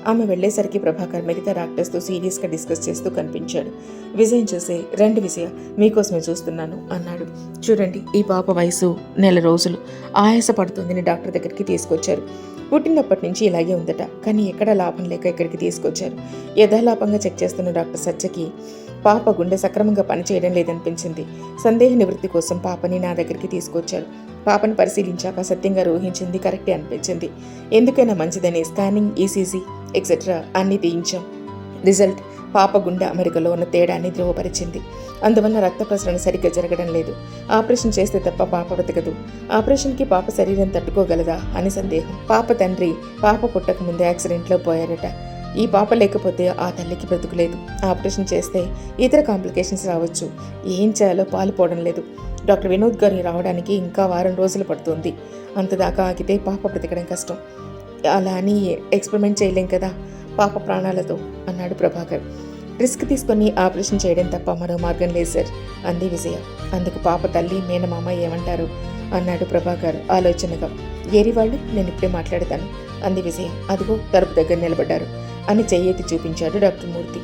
ఆమె వెళ్లేసరికి ప్రభాకర్ మిగతా డాక్టర్స్తో సీరియస్గా డిస్కస్ చేస్తూ కనిపించాడు. విజయ్ చూసి, రండి విజయ, మీకోసమే చూస్తున్నాను అన్నాడు. చూడండి, ఈ పాప వయసు 1 నెల రోజులు, ఆయాస పడుతుందని డాక్టర్ దగ్గరికి తీసుకొచ్చారు. పుట్టినప్పటి నుంచి ఇలాగే ఉందట, కానీ ఎక్కడా లాభం లేక ఇక్కడికి తీసుకొచ్చారు. యథాలాపంగా చెక్ చేస్తున్న డాక్టర్ సత్యకి పాప గుండె సక్రమంగా పనిచేయడం లేదనిపించింది. సందేహ నివృత్తి కోసం పాపని నా దగ్గరికి తీసుకొచ్చారు. పాపను పరిశీలించాక సత్యంగా ఊహించింది కరెక్టే అనిపించింది. ఎందుకైనా మంచిదని స్కానింగ్, ఈసీజీ ఎక్సెట్రా అన్నీ తీయించాం. రిజల్ట్ పాప గుండె అమరికలో ఉన్న తేడాన్ని ధృవపరిచింది. అందువల్ల రక్త ప్రసరణ సరిగ్గా జరగడం లేదు. ఆపరేషన్ చేస్తే తప్ప పాప బ్రతకదు. ఆపరేషన్కి పాప శరీరం తట్టుకోగలదా అని సందేహం. పాప తండ్రి పాప పుట్టక ముందే యాక్సిడెంట్లో పోయారట. ఈ పాప లేకపోతే ఆ తల్లికి బ్రతుకులేదు. ఆపరేషన్ చేస్తే ఇతర కాంప్లికేషన్స్ రావచ్చు. ఏం చేయాలో పాలుపోవడం లేదు. డాక్టర్ వినోద్ గారు రావడానికి ఇంకా వారం రోజులు పడుతుంది. అంతదాకా ఆగితే పాప బ్రతకడం కష్టం. అలా అని ఎక్స్పెరిమెంట్ చేయలేం కదా పాప ప్రాణాలతో అన్నాడు ప్రభాకర్. రిస్క్ తీసుకొని ఆపరేషన్ చేయడం తప్ప మరో మార్గం లేదు సార్ అంది విజయ. అందుకు పాప తల్లి, మేనమామ ఏమంటారు అన్నాడు ప్రభాకర్ ఆలోచనగా. ఏరి వాళ్ళు, నేను ఇప్పుడే మాట్లాడతాను అంది విజయ. అదిగో తలుపు దగ్గర నిలబడ్డారు అని చెయ్యెత్తి చూపించాడు డాక్టర్ మూర్తి.